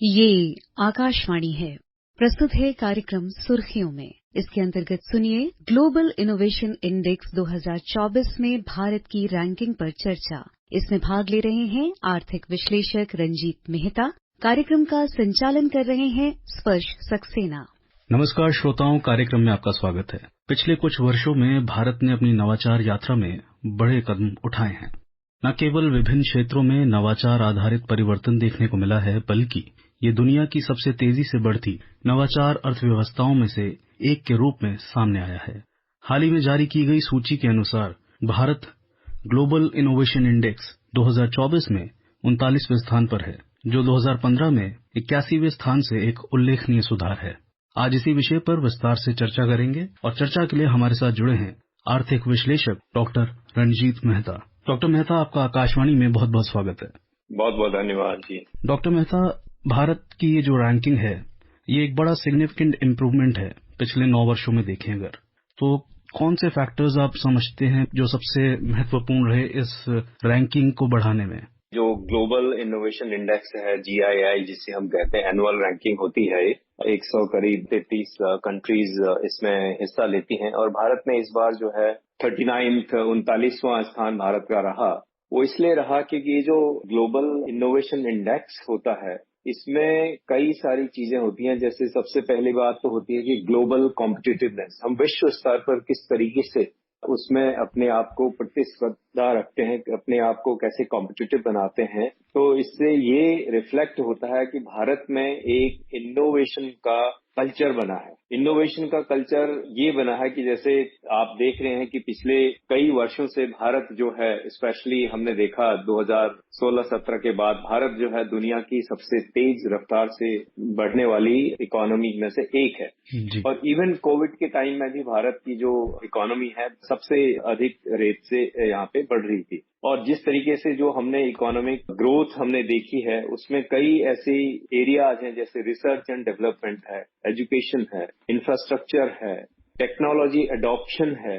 ये आकाशवाणी है। प्रस्तुत है कार्यक्रम सुर्खियों में। इसके अंतर्गत सुनिए ग्लोबल इनोवेशन इंडेक्स 2024 में भारत की रैंकिंग पर चर्चा। इसमें भाग ले रहे हैं आर्थिक विश्लेषक रंजीत मेहता। कार्यक्रम का संचालन कर रहे हैं स्पर्श सक्सेना। नमस्कार श्रोताओं, कार्यक्रम में आपका स्वागत है। पिछले कुछ वर्षों में भारत ने अपनी नवाचार यात्रा में बड़े कदम उठाए हैं। न केवल विभिन्न क्षेत्रों में नवाचार आधारित परिवर्तन देखने को मिला है, बल्कि ये दुनिया की सबसे तेजी से बढ़ती नवाचार अर्थव्यवस्थाओं में से एक के रूप में सामने आया है। हाल ही में जारी की गई सूची के अनुसार भारत ग्लोबल इनोवेशन इंडेक्स 2024 में 39वें स्थान पर है, जो 2015 में 81वें स्थान से एक उल्लेखनीय सुधार है। आज इसी विषय पर विस्तार से चर्चा करेंगे और चर्चा के लिए हमारे साथ जुड़े हैं आर्थिक विश्लेषक डॉक्टर रंजीत मेहता। डॉक्टर मेहता, आपका आकाशवाणी में बहुत बहुत स्वागत है। बहुत बहुत धन्यवाद जी। डॉक्टर मेहता, भारत की ये जो रैंकिंग है, ये एक बड़ा सिग्निफिकेंट इम्प्रूवमेंट है पिछले 9 वर्षों में देखें अगर तो कौन से फैक्टर्स आप समझते हैं जो सबसे महत्वपूर्ण रहे इस रैंकिंग को बढ़ाने में? जो ग्लोबल इनोवेशन इंडेक्स है, GII जिसे हम कहते हैं, एनुअल रैंकिंग होती है। 100 करीब 33 कंट्रीज इसमें हिस्सा लेती हैं और भारत में इस बार जो है 39वां स्थान भारत का रहा। वो इसलिए रहा क्योंकि ये जो ग्लोबल इनोवेशन इंडेक्स होता है, इसमें कई सारी चीजें होती हैं। जैसे सबसे पहली बात तो होती है कि ग्लोबल कॉम्पिटिटिवनेस, हम विश्व स्तर पर किस तरीके से उसमें अपने आप को प्रतिस्पर्धा रखते हैं, अपने आप को कैसे कॉम्पिटिटिव बनाते हैं। तो इससे ये रिफ्लेक्ट होता है कि भारत में एक इनोवेशन का कल्चर बना है। इनोवेशन का कल्चर ये बना है कि जैसे आप देख रहे हैं कि पिछले कई वर्षों से भारत जो है, स्पेशली हमने देखा 2016-17 के बाद, भारत जो है दुनिया की सबसे तेज रफ्तार से बढ़ने वाली इकोनॉमी में से एक है। और इवन कोविड के टाइम में भी भारत की जो इकोनॉमी है सबसे अधिक रेट से यहाँ पे बढ़ रही थी। और जिस तरीके से जो हमने इकोनॉमिक ग्रोथ हमने देखी है, उसमें कई ऐसे एरियाज हैं जैसे रिसर्च एंड डेवलपमेंट है, एजुकेशन है, इंफ्रास्ट्रक्चर है, टेक्नोलॉजी एडॉप्शन है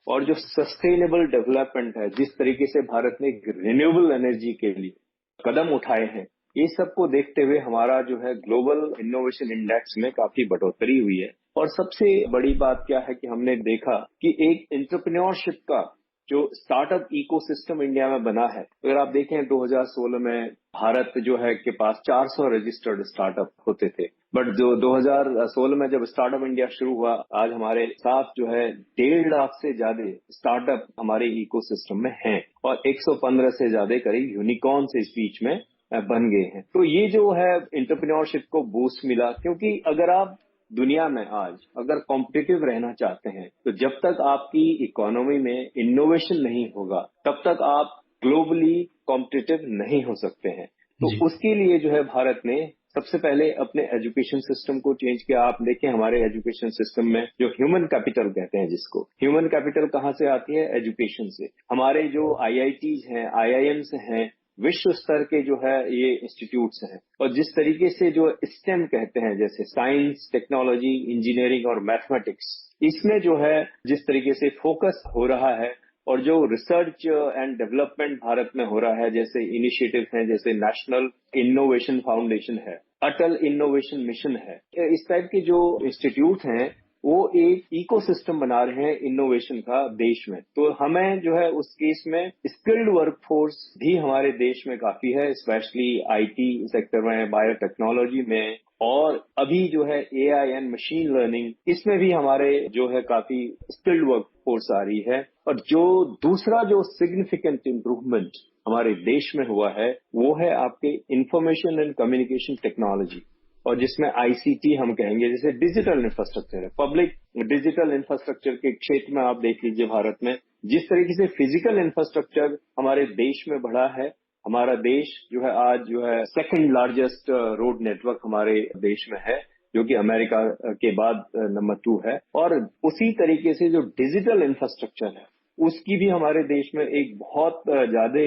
और जो सस्टेनेबल डेवलपमेंट है। जिस तरीके से भारत ने रिन्यूएबल एनर्जी के लिए कदम उठाए हैं, ये सबको देखते हुए हमारा जो है ग्लोबल इनोवेशन इंडेक्स में काफी बढ़ोतरी हुई है। और सबसे बड़ी बात क्या है कि हमने देखा कि एक एंटरप्रेन्योरशिप का जो स्टार्टअप इकोसिस्टम इंडिया में बना है। अगर आप देखें 2016 में भारत जो है के पास 400 रजिस्टर्ड स्टार्टअप होते थे, बट जो 2016 में जब स्टार्टअप इंडिया शुरू हुआ, आज हमारे साथ जो है 1.5 लाख से ज्यादा स्टार्टअप हमारे इकोसिस्टम में हैं और 115 से ज्यादा करीब यूनिकॉर्न्स इस बीच में बन गए हैं। तो ये जो है एंटरप्रेन्योरशिप को बूस्ट मिला, क्योंकि अगर आप दुनिया में आज अगर कॉम्पिटिटिव रहना चाहते हैं तो जब तक आपकी इकोनॉमी में इनोवेशन नहीं होगा तब तक आप ग्लोबली कॉम्पिटिटिव नहीं हो सकते हैं। तो उसके लिए जो है भारत ने सबसे पहले अपने एजुकेशन सिस्टम को चेंज किया। आप देखें हमारे एजुकेशन सिस्टम में जो ह्यूमन कैपिटल कहते हैं, जिसको ह्यूमन कैपिटल कहाँ से आती है? एजुकेशन से। हमारे जो IITs हैं, IIMs हैं, विश्व स्तर के जो है ये इंस्टीट्यूट्स हैं। और जिस तरीके से जो स्टेम कहते हैं, जैसे साइंस, टेक्नोलॉजी, इंजीनियरिंग और मैथमेटिक्स, इसमें जो है जिस तरीके से फोकस हो रहा है और जो रिसर्च एंड डेवलपमेंट भारत में हो रहा है, जैसे इनिशिएटिव हैं, जैसे नेशनल इनोवेशन फाउंडेशन है, अटल इनोवेशन मिशन है, इस टाइप के जो इंस्टीट्यूट हैं वो एक इकोसिस्टम बना रहे हैं इनोवेशन का देश में। तो हमें जो है उस केस में स्किल्ड वर्कफोर्स भी हमारे देश में काफी है, स्पेशली IT सेक्टर में, बायोटेक्नोलॉजी में, और अभी जो है AI एंड मशीन लर्निंग, इसमें भी हमारे जो है काफी स्किल्ड वर्कफोर्स आ रही है। और जो दूसरा जो सिग्निफिकेंट इम्प्रूवमेंट हमारे देश में हुआ है वो है आपके इंफॉर्मेशन एंड कम्युनिकेशन टेक्नोलॉजी, और जिसमें ICT हम कहेंगे, जैसे डिजिटल इंफ्रास्ट्रक्चर है। पब्लिक डिजिटल इंफ्रास्ट्रक्चर के क्षेत्र में आप देख लीजिए भारत में जिस तरीके से फिजिकल इंफ्रास्ट्रक्चर हमारे देश में बढ़ा है। हमारा देश जो है आज जो है सेकंड लार्जेस्ट रोड नेटवर्क हमारे देश में है, जो कि अमेरिका के बाद नंबर 2 है। और उसी तरीके से जो डिजिटल इंफ्रास्ट्रक्चर है उसकी भी हमारे देश में एक बहुत ज्यादा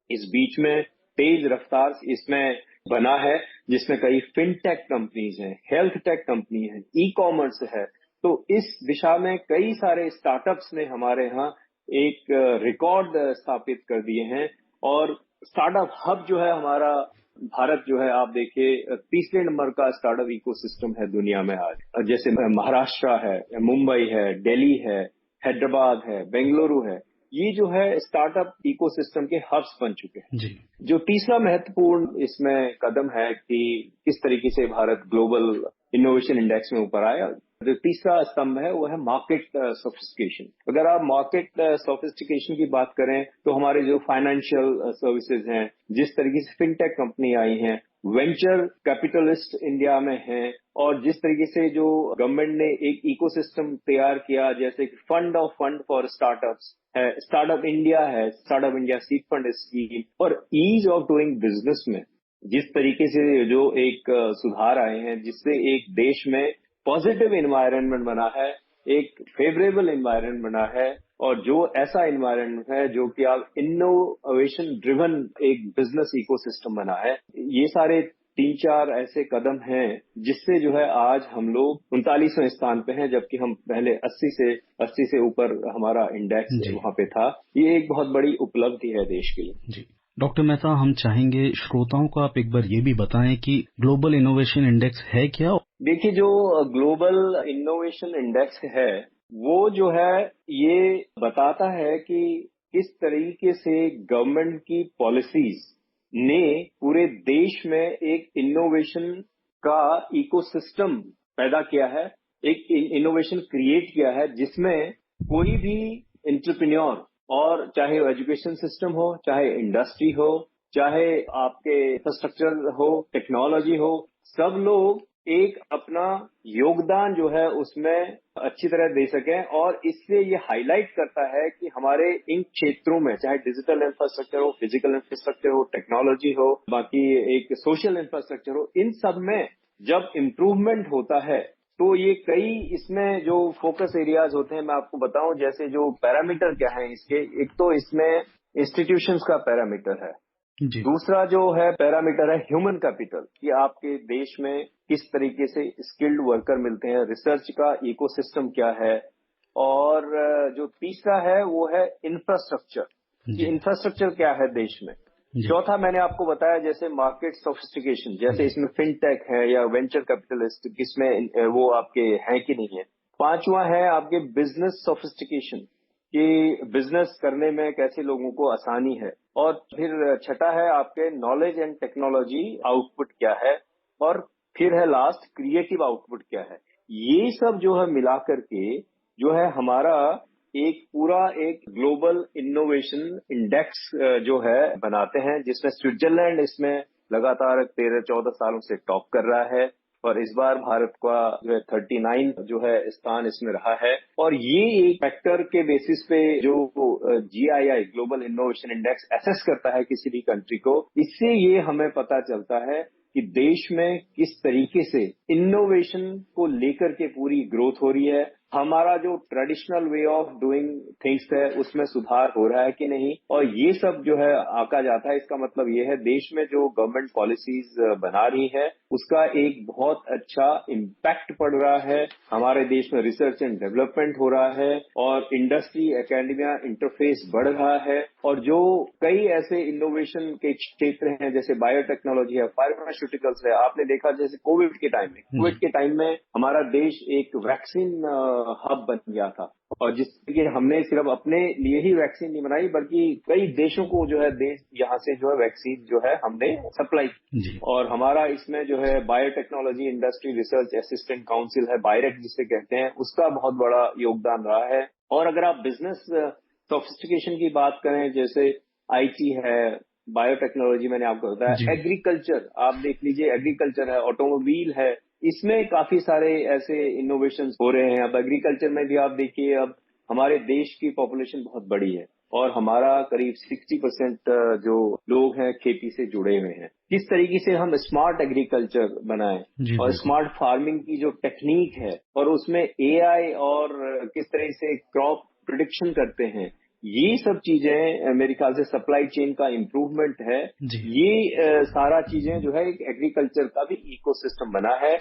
इस बीच में तेज रफ्तार इसमें बना है, जिसमें कई फिनटेक कंपनीज हैं, हेल्थ टेक कंपनी है, ई-कॉमर्स है। तो इस दिशा में कई सारे स्टार्टअप्स ने हमारे यहाँ एक रिकॉर्ड स्थापित कर दिए हैं। और स्टार्टअप हब जो है हमारा भारत जो है आप देखिए तीसरे नंबर का स्टार्टअप इकोसिस्टम है दुनिया में आज। जैसे महाराष्ट्र है, मुंबई है, दिल्ली है, हैदराबाद है, बेंगलुरु है, ये जो है स्टार्टअप इकोसिस्टम के हब्स बन चुके हैं जी। जो तीसरा महत्वपूर्ण इसमें कदम है कि किस तरीके से भारत ग्लोबल इनोवेशन इंडेक्स में ऊपर आया। जो तीसरा स्तंभ है वो है मार्केट सोफिस्टिकेशन। अगर आप मार्केट सोफिस्टिकेशन की बात करें तो हमारे जो फाइनेंशियल सर्विसेज हैं, जिस तरीके से फिनटेक कंपनी आई हैं, वेंचर कैपिटलिस्ट इंडिया में हैं, और जिस तरीके से जो गवर्नमेंट ने एक इकोसिस्टम तैयार किया, जैसे fund of fund for startups है, स्टार्टअप इंडिया है, startup India seed fund scheme, और ईज ऑफ डूइंग बिजनेस में जिस तरीके से जो एक सुधार आए हैं, जिससे एक देश में पॉजिटिव एनवायरनमेंट बना है, एक फेवरेबल एनवायरनमेंट बना है, और जो ऐसा एनवायरनमेंट है जो कि आप इनोवेशन ड्रिवन एक बिजनेस इकोसिस्टम बना है। ये सारे 3-4 ऐसे कदम हैं जिससे जो है आज हम लोग 39वें स्थान पे हैं, जबकि हम पहले 80 से ऊपर हमारा इंडेक्स वहां पे था। ये एक बहुत बड़ी उपलब्धि है देश के लिए। जी डॉक्टर मेहता, हम चाहेंगे श्रोताओं को आप एक बार ये भी बताएं कि ग्लोबल इनोवेशन इंडेक्स है क्या। देखिए, जो ग्लोबल इनोवेशन इंडेक्स है वो जो है ये बताता है कि किस तरीके से गवर्नमेंट की पॉलिसीज ने पूरे देश में एक इनोवेशन का इकोसिस्टम पैदा किया है, एक इनोवेशन क्रिएट किया है, जिसमें कोई भी एंटरप्रेन्योर, और चाहे एजुकेशन सिस्टम हो, चाहे इंडस्ट्री हो, चाहे आपके इंफ्रास्ट्रक्चर हो, टेक्नोलॉजी हो, सब लोग एक अपना योगदान जो है उसमें अच्छी तरह दे सकें। और इससे ये हाईलाइट करता है कि हमारे इन क्षेत्रों में, चाहे डिजिटल इंफ्रास्ट्रक्चर हो, फिजिकल इंफ्रास्ट्रक्चर हो, टेक्नोलॉजी हो, बाकी एक सोशल इंफ्रास्ट्रक्चर हो, इन सब में जब इम्प्रूवमेंट होता है तो ये कई इसमें जो फोकस एरियाज होते हैं, मैं आपको बताऊं, जैसे जो पैरामीटर क्या है इसके, एक तो इसमें इंस्टीट्यूशंस का पैरामीटर है, जी। दूसरा जो है पैरामीटर है ह्यूमन कैपिटल, कि आपके देश में किस तरीके से स्किल्ड वर्कर मिलते हैं, रिसर्च का इकोसिस्टम क्या है, और जो तीसरा है वो है इंफ्रास्ट्रक्चर, कि इंफ्रास्ट्रक्चर क्या है देश में। चौथा मैंने आपको बताया जैसे मार्केट सोफिस्टिकेशन, जैसे इसमें फिनटेक है या वेंचर कैपिटलिस्ट, किसमें वो आपके हैं कि नहीं है। पांचवा है आपके बिजनेस सोफिस्टिकेशन, कि बिजनेस करने में कैसे लोगों को आसानी है। और फिर छठा है आपके नॉलेज एंड टेक्नोलॉजी आउटपुट क्या है, और फिर है लास्ट क्रिएटिव आउटपुट क्या है। ये सब जो है मिलाकर के जो है हमारा एक पूरा एक ग्लोबल इनोवेशन इंडेक्स जो है बनाते हैं, जिसमें स्विट्जरलैंड इसमें लगातार 13-14 सालों से टॉप कर रहा है, और इस बार भारत का जो है 39 जो है स्थान इसमें रहा है। और ये एक फैक्टर के बेसिस पे जो GII global innovation index assess करता है किसी भी कंट्री को, इससे ये हमें पता चलता है कि देश में किस तरीके से इनोवेशन को लेकर के पूरी ग्रोथ हो रही है, हमारा जो traditional way of doing things है उसमें सुधार हो रहा है कि नहीं, और ये सब जो है आंका जाता है। इसका मतलब ये है देश में जो गवर्नमेंट पॉलिसीज बना रही है उसका एक बहुत अच्छा इम्पैक्ट पड़ रहा है, हमारे देश में रिसर्च एंड डेवलपमेंट हो रहा है, और इंडस्ट्री एकेडमिया इंटरफेस बढ़ रहा है, और जो कई ऐसे इनोवेशन के क्षेत्र हैं जैसे बायोटेक्नोलॉजी है, फार्मास्यूटिकल्स है। आपने देखा जैसे कोविड के टाइम में हमारा देश एक वैक्सीन हब बन गया था, और जिसके हमने सिर्फ अपने लिए ही वैक्सीन नहीं बनाई बल्कि कई देशों को जो है देश यहाँ से जो है वैक्सीन जो है हमने सप्लाई की। और हमारा इसमें जो है biotechnology industry research assistant council है, बायरेक जिसे कहते हैं, उसका बहुत बड़ा योगदान रहा है। और अगर आप बिजनेस सोफिस्टिकेशन की बात करें, जैसे IT है, बायोटेक्नोलॉजी मैंने आपको बताया, एग्रीकल्चर आप देख लीजिए, एग्रीकल्चर है, ऑटोमोबाइल है, इसमें काफी सारे ऐसे इनोवेशन हो रहे हैं। अब एग्रीकल्चर में भी आप देखिए, अब हमारे देश की पॉपुलेशन बहुत बड़ी है और हमारा करीब 60% जो लोग हैं खेती से जुड़े हुए हैं। किस तरीके से हम स्मार्ट एग्रीकल्चर बनाएं और स्मार्ट फार्मिंग की जो टेक्निक है और उसमें AI और किस तरह से क्रॉप प्रिडिक्शन करते हैं, ये सब चीजें मेरे ख्याल से सप्लाई चेन का इम्प्रूवमेंट है। ये सारा चीजें जो है एक एग्रीकल्चर का भी इकोसिस्टम बना है।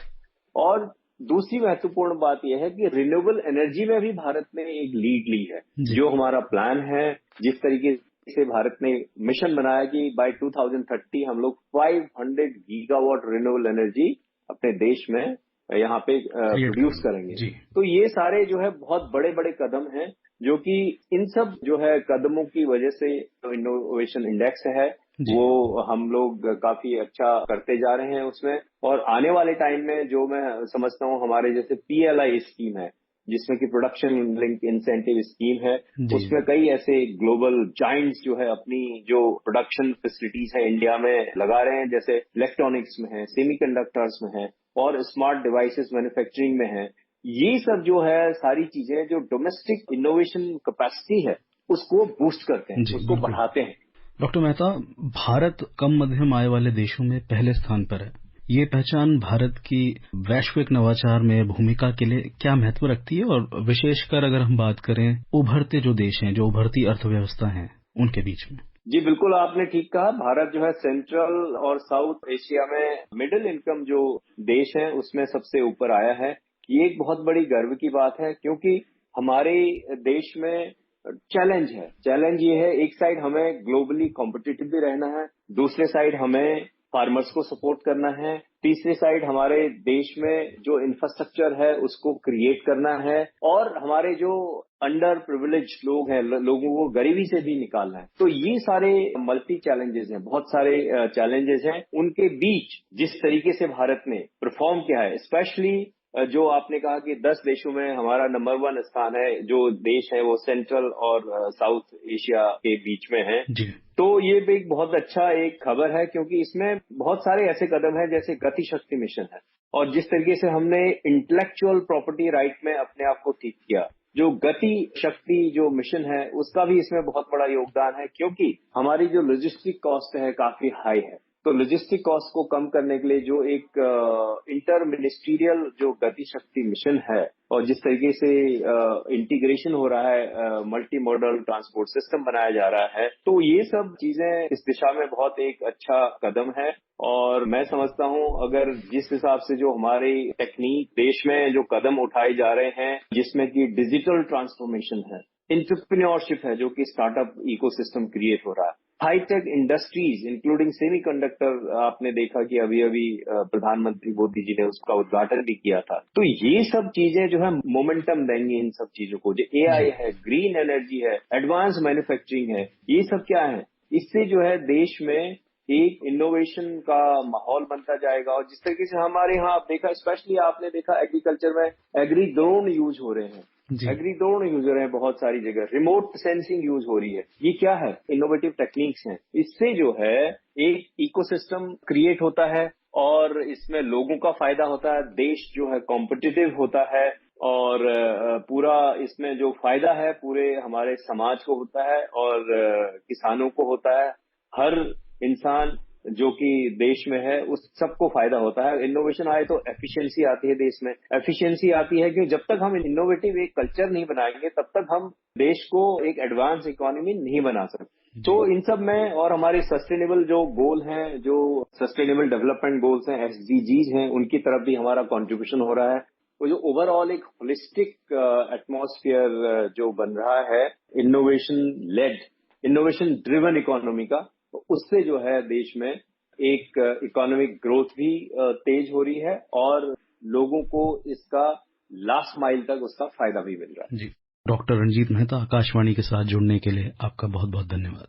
और दूसरी महत्वपूर्ण बात यह है कि रिन्यूएबल एनर्जी में भी भारत ने एक लीड ली है। जो हमारा प्लान है, जिस तरीके से भारत ने मिशन बनाया कि बाय 2030 हम लोग 500 गीगावाट रिन्यूएबल एनर्जी अपने देश में यहाँ पे प्रोड्यूस करेंगे। तो ये सारे जो है बहुत बड़े बड़े कदम हैं, जो कि इन सब जो है कदमों की वजह से जो इनोवेशन इंडेक्स है वो हम लोग काफी अच्छा करते जा रहे हैं उसमें। और आने वाले टाइम में जो मैं समझता हूँ हमारे जैसे PLI स्कीम है, जिसमें कि प्रोडक्शन लिंक इंसेंटिव स्कीम है, उसमें कई ऐसे ग्लोबल जाइंट्स जो है अपनी जो प्रोडक्शन फैसिलिटीज है इंडिया में लगा रहे हैं, जैसे इलेक्ट्रॉनिक्स में है, सेमीकंडक्टर्स में है और स्मार्ट डिवाइसेस मैन्युफैक्चरिंग में है। ये सब जो है सारी चीजें जो डोमेस्टिक इनोवेशन कैपेसिटी है उसको बूस्ट करते हैं, उसको बढ़ाते हैं। डॉक्टर मेहता, भारत कम मध्यम आय वाले देशों में पहले स्थान पर है। ये पहचान भारत की वैश्विक नवाचार में भूमिका के लिए क्या महत्व रखती है, और विशेषकर अगर हम बात करें उभरते जो देश हैं, जो उभरती अर्थव्यवस्था हैं, उनके बीच में? जी बिल्कुल, आपने ठीक कहा। भारत जो है सेंट्रल और साउथ एशिया में मिडिल इनकम जो देश है उसमें सबसे ऊपर आया है। ये एक बहुत बड़ी गर्व की बात है, क्योंकि हमारे देश में चैलेंज है। चैलेंज ये है, एक साइड हमें ग्लोबली कॉम्पिटिटिव भी रहना है, दूसरे साइड हमें फार्मर्स को सपोर्ट करना है, तीसरी साइड हमारे देश में जो इंफ्रास्ट्रक्चर है उसको क्रिएट करना है, और हमारे जो अंडर प्रिविलेज लोग हैं, लोगों को गरीबी से भी निकालना है। तो ये सारे मल्टी चैलेंजेस हैं, बहुत सारे चैलेंजेस हैं। उनके बीच जिस तरीके से भारत ने परफॉर्म किया है, स्पेशली जो आपने कहा कि 10 देशों में हमारा नंबर 1 स्थान है, जो देश है वो सेंट्रल और साउथ एशिया के बीच में है। तो ये भी एक बहुत अच्छा एक खबर है, क्योंकि इसमें बहुत सारे ऐसे कदम हैं, जैसे गति शक्ति मिशन है, और जिस तरीके से हमने इंटेलेक्चुअल प्रॉपर्टी राइट में अपने आप को ठीक किया, जो गति शक्ति जो मिशन है उसका भी इसमें बहुत बड़ा योगदान है, क्योंकि हमारी जो लॉजिस्टिक कॉस्ट है काफी हाई है। तो लॉजिस्टिक कॉस्ट को कम करने के लिए जो एक इंटर मिनिस्ट्रियल जो गति शक्ति मिशन है, और जिस तरीके से इंटीग्रेशन हो रहा है, मल्टी मॉडल ट्रांसपोर्ट सिस्टम बनाया जा रहा है, तो ये सब चीजें इस दिशा में बहुत एक अच्छा कदम है। और मैं समझता हूं अगर जिस हिसाब से जो हमारी टेक्निक देश में जो कदम उठाए जा रहे हैं, जिसमें कि डिजिटल ट्रांसफॉर्मेशन है, एंटरप्रेन्योरशिप है, जो कि स्टार्टअप इकोसिस्टम क्रिएट हो रहा है, हाईटेक इंडस्ट्रीज इंक्लूडिंग सेमीकंडक्टर, आपने देखा कि अभी प्रधानमंत्री मोदी जी ने उसका उद्घाटन भी किया था। तो ये सब चीजें जो है मोमेंटम देंगी इन सब चीजों को। जो AI है, ग्रीन एनर्जी है, एडवांस मैन्युफैक्चरिंग है, ये सब क्या है, इससे जो है देश में एक इनोवेशन का माहौल बनता जाएगा। और जिस तरीके से हमारे यहाँ आप देखा, स्पेशली आपने देखा एग्रीकल्चर में एग्री ड्रोन यूज हो रहे हैं, एग्री ड्रोन यूज हो रहे हैं बहुत सारी जगह, रिमोट सेंसिंग यूज हो रही है। ये क्या है, इनोवेटिव टेक्निक्स हैं। इससे जो है एक इकोसिस्टम क्रिएट होता है, और इसमें लोगों का फायदा होता है, देश जो है कॉम्पिटिटिव होता है, और पूरा इसमें जो फायदा है पूरे हमारे समाज को होता है, और किसानों को होता है, हर इंसान जो कि देश में है उस सबको फायदा होता है। इनोवेशन आए तो एफिशिएंसी आती है देश में। एफिशिएंसी आती है कि जब तक हम इनोवेटिव एक कल्चर नहीं बनाएंगे, तब तक हम देश को एक एडवांस इकोनॉमी नहीं बना सकते। तो इन सब में, और हमारे सस्टेनेबल जो गोल हैं, जो सस्टेनेबल डेवलपमेंट गोल्स हैं, SDGs हैं, उनकी तरफ भी हमारा कॉन्ट्रीब्यूशन हो रहा है। तो जो ओवरऑल एक होलिस्टिक एटमॉस्फेयर जो बन रहा है innovation led, innovation driven economy का, तो उससे जो है देश में एक इकोनॉमिक ग्रोथ भी तेज हो रही है, और लोगों को इसका लास्ट माइल तक उसका फायदा भी मिल रहा है। जी, डॉक्टर रणजीत मेहता, आकाशवाणी के साथ जुड़ने के लिए आपका बहुत बहुत धन्यवाद।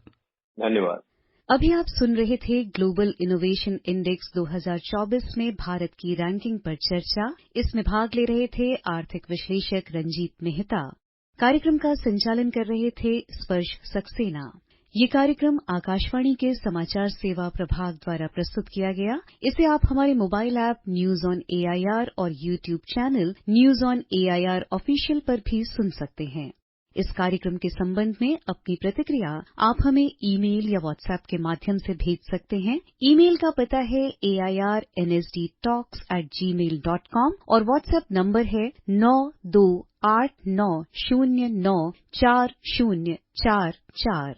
धन्यवाद। अभी आप सुन रहे थे ग्लोबल इनोवेशन इंडेक्स 2024 में भारत की रैंकिंग पर चर्चा। इसमें भाग ले रहे थे आर्थिक विश्लेषक रंजीत मेहता। कार्यक्रम का संचालन कर रहे थे स्पर्श सक्सेना। ये कार्यक्रम आकाशवाणी के समाचार सेवा प्रभाग द्वारा प्रस्तुत किया गया। इसे आप हमारे mobile app news on AIR और YouTube channel news on AIR official पर भी सुन सकते हैं। इस कार्यक्रम के संबंध में अपनी प्रतिक्रिया आप हमें ईमेल या व्हाट्सएप के माध्यम से भेज सकते हैं। ईमेल का पता है airnsdtalks@gmail.com और व्हाट्सएप नंबर है 9289094044।